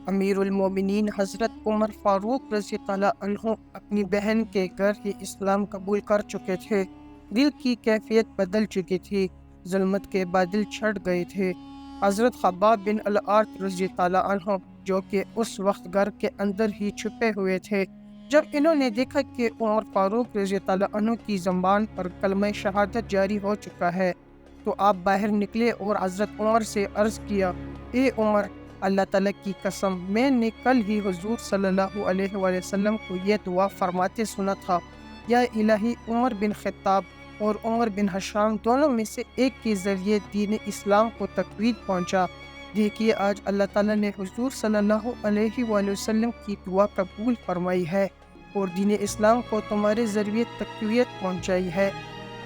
امیر المومنین حضرت عمر فاروق رضی اللہ عنہ اپنی بہن کے گھر ہی اسلام قبول کر چکے تھے۔ دل کی کیفیت بدل چکی تھی، ظلمت کے بادل چھٹ گئے تھے۔ حضرت خباب بن الارت رضی اللہ عنہ جو کہ اس وقت گھر کے اندر ہی چھپے ہوئے تھے، جب انہوں نے دیکھا کہ عمر فاروق رضی اللہ عنہ کی زبان پر کلمہ شہادت جاری ہو چکا ہے، تو آپ باہر نکلے اور حضرت عمر سے عرض کیا، اے عمر، اللہ تعالیٰ کی قسم، میں نے کل ہی حضور صلی اللہ علیہ وآلہ وسلم کو یہ دعا فرماتے سنا تھا، یا الہی، عمر بن خطاب اور عمر بن ہشام دونوں میں سے ایک کے ذریعے دین اسلام کو تقویت پہنچا۔ دیکھیے آج اللہ تعالیٰ نے حضور صلی اللہ علیہ وآلہ وسلم کی دعا قبول فرمائی ہے اور دین اسلام کو تمہارے ذریعے تقویت پہنچائی ہے۔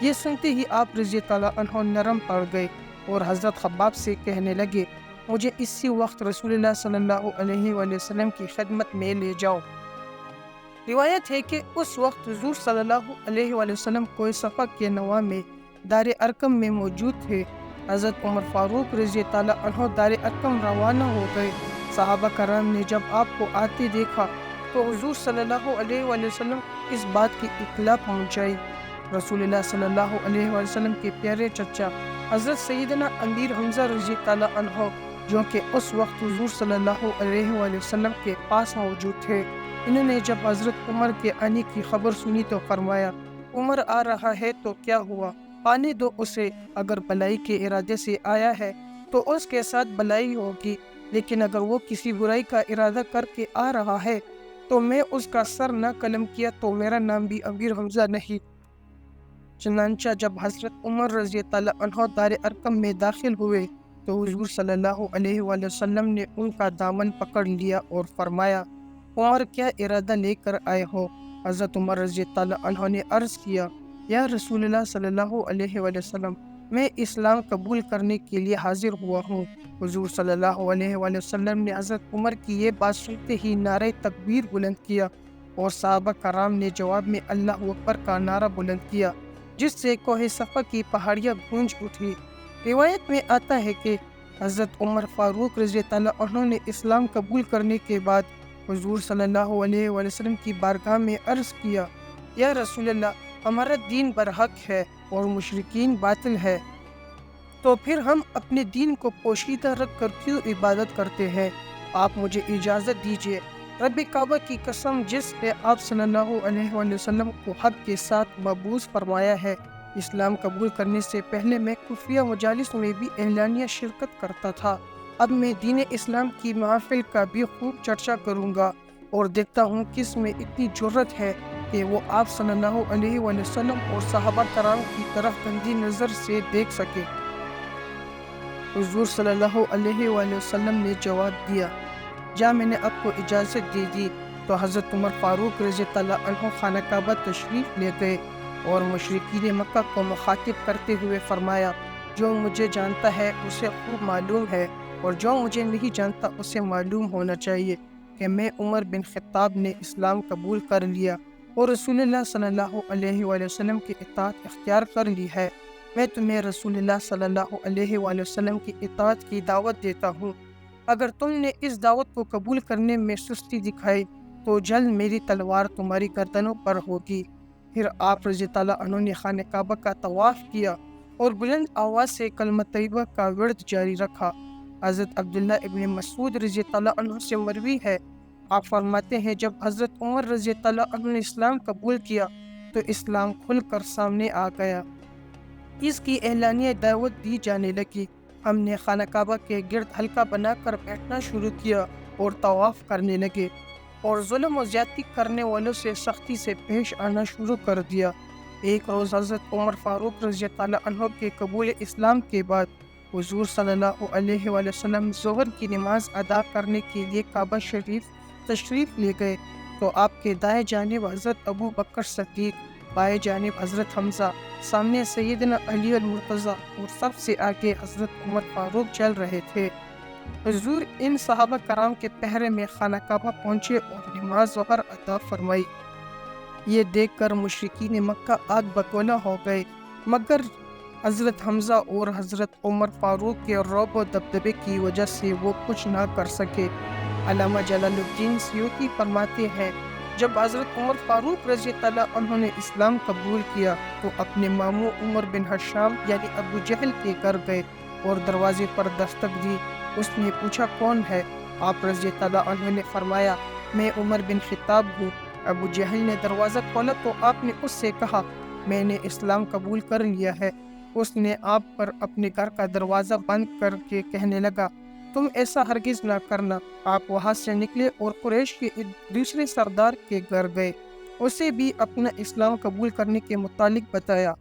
یہ سنتے ہی آپ رضی اللہ عنہ نرم پڑ گئے اور حضرت خباب سے کہنے لگے، مجھے اسی وقت رسول اللہ صلی اللہ علیہ وآلہ وسلم کی خدمت میں لے جاؤ۔ روایت ہے کہ اس وقت حضور صلی اللہ علیہ وآلہ وسلم کوئی صفا کے نواح میں دار ارقم میں موجود تھے۔ حضرت عمر فاروق رضی اللہ عنہ دار ارقم روانہ ہو گئے۔ صحابہ کرام نے جب آپ کو آتے دیکھا تو حضور صلی اللہ علیہ وآلہ وسلم اس بات کی اطلاع پہنچائی۔ رسول اللہ صلی اللہ علیہ وآلہ وسلم کے پیارے چچا حضرت سیدنا امیر حمزہ رضی اللہ عنہ جو کہ اس وقت حضور صلی اللہ علیہ وآلہ وسلم کے پاس موجود تھے، انہوں نے جب حضرت عمر کے آنے کی خبر سنی تو فرمایا، عمر آ رہا ہے تو کیا ہوا، آنے دو اسے، اگر بلائی کے ارادے سے آیا ہے تو اس کے ساتھ بلائی ہوگی، لیکن اگر وہ کسی برائی کا ارادہ کر کے آ رہا ہے تو میں اس کا سر نہ قلم کیا تو میرا نام بھی امیر حمزہ نہیں۔ چنانچہ جب حضرت عمر رضی اللہ عنہ دار ارقم میں داخل ہوئے تو حضور صلی اللہ علیہ وآلہ وسلم نے ان کا دامن پکڑ لیا اور فرمایا، عمر، کیا ارادہ لے کر آئے ہو؟ حضرت عمر رضی اللہ عنہ نے عرض کیا، یا رسول اللہ صلی اللہ علیہ وآلہ وسلم، میں اسلام قبول کرنے کے لیے حاضر ہوا ہوں۔ حضور صلی اللہ علیہ وآلہ وسلم نے حضرت عمر کی یہ بات سنتے ہی نعرہ تکبیر بلند کیا اور صحابہ کرام نے جواب میں اللہ اکبر کا نعرہ بلند کیا، جس سے کوہ صفا کی پہاڑیاں گونج اٹھی۔ روایت میں آتا ہے کہ حضرت عمر فاروق رضی اللہ عنہ نے اسلام قبول کرنے کے بعد حضور صلی اللہ علیہ وآلہ وسلم کی بارگاہ میں عرض کیا، یا رسول اللہ، ہمارا دین برحق ہے اور مشرکین باطل ہے، تو پھر ہم اپنے دین کو پوشیدہ رکھ کر کیوں عبادت کرتے ہیں؟ آپ مجھے اجازت دیجیے۔ رب کعبہ کی قسم، جس نے آپ صلی اللہ علیہ وآلہ وسلم کو حق کے ساتھ مبعوث فرمایا ہے، اسلام قبول کرنے سے پہلے میں خفیہ مجالس میں بھی اعلانیہ شرکت کرتا تھا۔ اب میں دین اسلام کی محافل کا بھی خوب چرچا کروں گا اور دیکھتا ہوں کس میں اتنی جرت ہے کہ وہ آپ صلی اللہ علیہ وآلہ وسلم اور صحابہ کرام کی طرف گندی نظر سے دیکھ سکے۔ حضور صلی اللہ علیہ وآلہ وسلم نے جواب دیا، جا، میں نے آپ کو اجازت دے دی۔ تو حضرت عمر فاروق رضی اللہ عنہ خانہ کعبہ تشریف لے گئے اور مشرکین مکہ کو مخاطب کرتے ہوئے فرمایا، جو مجھے جانتا ہے اسے خوب معلوم ہے اور جو مجھے نہیں جانتا اسے معلوم ہونا چاہیے کہ میں عمر بن خطاب نے اسلام قبول کر لیا اور رسول اللہ صلی اللہ علیہ وآلہ وسلم کی اطاعت اختیار کر لی ہے۔ میں تمہیں رسول اللہ صلی اللہ علیہ وآلہ وسلم کی اطاعت کی دعوت دیتا ہوں۔ اگر تم نے اس دعوت کو قبول کرنے میں سستی دکھائی تو جلد میری تلوار تمہاری گردنوں پر ہوگی۔ پھر آپ رضی اللہ عنہ نے خانہ کعبہ کا طواف کیا اور بلند آواز سے کلمہ طیبہ کا ورد جاری رکھا۔ حضرت عبداللہ ابن مسعود رضی اللہ عنہ سے مروی ہے، آپ فرماتے ہیں، جب حضرت عمر رضی اللہ عنہ نے اسلام قبول کیا تو اسلام کھل کر سامنے آ گیا، اس کی اعلانیہ دعوت دی جانے لگی۔ ہم نے خانہ کعبہ کے گرد حلقہ بنا کر بیٹھنا شروع کیا اور طواف کرنے لگے اور ظلم و زیادتی کرنے والوں سے سختی سے پیش آنا شروع کر دیا۔ ایک روز حضرت عمر فاروق رضی اللہ عنہ کے قبول اسلام کے بعد حضور صلی اللہ علیہ وآلہ وسلم ظہر کی نماز ادا کرنے کے لیے کعبہ شریف تشریف لے گئے تو آپ کے دائیں جانب حضرت ابو بکر صدیق، بائیں جانب حضرت حمزہ، سامنے سیدنا علی المرتضیٰ اور سب سے آگے حضرت عمر فاروق چل رہے تھے۔ حضور ان صحابہ کرام کے پہرے میں خانہ کعبہ پہنچے اور نماز ظہر ادا فرمائی۔ یہ دیکھ کر مشرکین مکہ آگ بگولا ہو گئے، مگر حضرت حمزہ اور حضرت عمر فاروق کے رعب و دبدبے کی وجہ سے وہ کچھ نہ کر سکے۔ علامہ جلال الدین سیوطی فرماتے ہیں، جب حضرت عمر فاروق رضی اللہ عنہ نے اسلام قبول کیا تو اپنے ماموں عمر بن ہشام یعنی ابو جہل کے گھر گئے اور دروازے پر دستک دی۔ اس نے پوچھا کون ہے؟ آپ رضی اللہ عنہ نے فرمایا میں عمر بن خطاب ہوں۔ ابو جہل نے دروازہ کھولا تو آپ نے اس سے کہا میں نے اسلام قبول کر لیا ہے۔ اس نے آپ پر اپنے گھر کا دروازہ بند کر کے کہنے لگا تم ایسا ہرگز نہ کرنا۔ آپ وہاں سے نکلے اور قریش کے ایک دوسرے سردار کے گھر گئے، اسے بھی اپنا اسلام قبول کرنے کے متعلق بتایا۔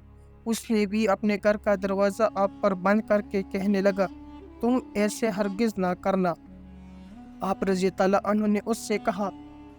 اس نے بھی اپنے گھر کا دروازہ آپ پر بند کر کے کہنے لگا تم ایسے ہرگز نہ کرنا۔ آپ رضی اللہ عنہ نے اس سے کہا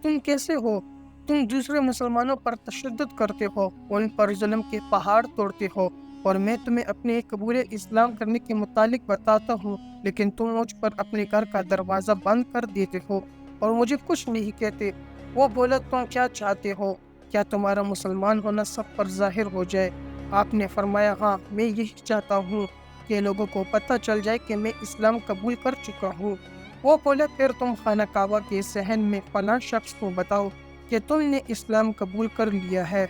تم کیسے ہو؟ تم دوسرے مسلمانوں پر تشدد کرتے ہو، ان پر ظلم کے پہاڑ توڑتے ہو، اور میں تمہیں اپنے قبول اسلام کرنے کے متعلق بتاتا ہوں، لیکن تم مجھ پر اپنے گھر کا دروازہ بند کر دیتے ہو اور مجھے کچھ نہیں کہتے۔ وہ بولا تم کیا چاہتے ہو؟ کیا تمہارا مسلمان ہونا سب پر ظاہر ہو جائے؟ آپ نے فرمایا ہاں میں یہی چاہتا ہوں کہ لوگوں کو پتہ چل جائے کہ میں اسلام قبول کر چکا ہوں۔ وہ بولے پھر تم خانہ کعبہ کے صحن میں فلاں شخص کو بتاؤ کہ تم نے اسلام قبول کر لیا ہے۔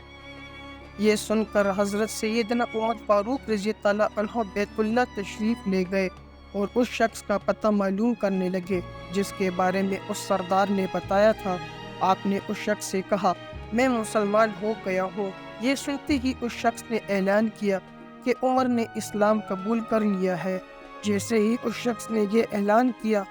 یہ سن کر حضرت سیدنا عمر فاروق رضی اللہ عنہ بیت اللہ تشریف لے گئے اور اس شخص کا پتہ معلوم کرنے لگے جس کے بارے میں اس سردار نے بتایا تھا۔ آپ نے اس شخص سے کہا میں مسلمان ہو گیا ہوں۔ یہ سنتے ہی اس شخص نے اعلان کیا کہ عمر نے اسلام قبول کر لیا ہے۔ جیسے ہی اس شخص نے یہ اعلان کیا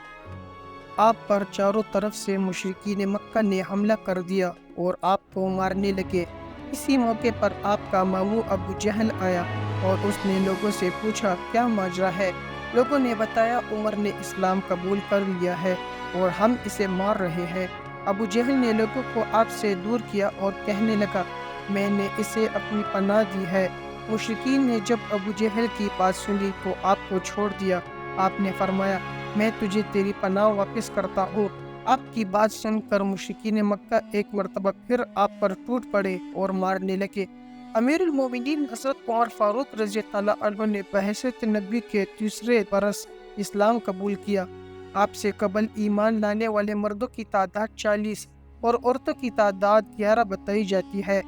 آپ پر چاروں طرف سے مشرکین مکہ نے حملہ کر دیا اور آپ کو مارنے لگے۔ اسی موقع پر آپ کا ماموں ابو جہل آیا اور اس نے لوگوں سے پوچھا کیا ماجرا ہے؟ لوگوں نے بتایا عمر نے اسلام قبول کر لیا ہے اور ہم اسے مار رہے ہیں۔ ابو جہل نے لوگوں کو آپ سے دور کیا اور کہنے لگا میں نے اسے اپنی پناہ دی ہے۔ مشرکین نے جب ابو جہل کی بات سنی تو آپ کو چھوڑ دیا۔ آپ نے فرمایا میں تجھے تیری پناہ واپس کرتا ہوں۔ آپ کی بات سن کر مشرکین مکہ ایک مرتبہ پھر آپ پر ٹوٹ پڑے اور مارنے لگے۔ امیر المومنین حضرت عمر فاروق رضی اللہ عنہ نے بحیثیت نبی کے تیسرے برس اسلام قبول کیا۔ آپ سے قبل ایمان لانے والے مردوں کی تعداد 40 اور عورتوں کی تعداد 11 بتائی جاتی ہے،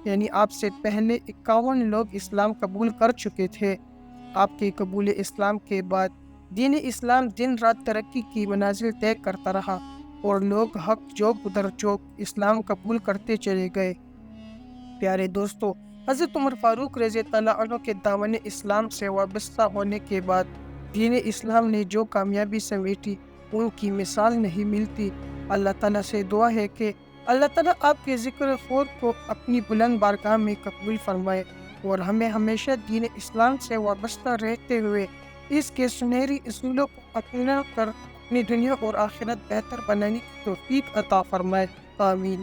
یعنی آپ سے پہلے 51 لوگ اسلام قبول کر چکے تھے۔ آپ کے قبول اسلام کے بعد دین اسلام دن رات ترقی کی منازل طے کرتا رہا اور لوگ حق جوگ در جوگ اسلام قبول کرتے چلے گئے۔ پیارے دوستو، حضرت عمر فاروق رضی اللہ عنہ کے دامن اسلام سے وابستہ ہونے کے بعد دین اسلام نے جو کامیابی سمیٹی ان کی مثال نہیں ملتی۔ اللہ تعالیٰ سے دعا ہے کہ اللہ تعالیٰ آپ کے ذکر خور کو اپنی بلند بارگاہ میں قبول فرمائے اور ہمیں ہمیشہ دین اسلام سے وابستہ رہتے ہوئے اس کے سنہری اصولوں کو اپنا کر اپنی دنیا اور آخرت بہتر بنانے کی توفیق عطا فرمائے۔ آمین۔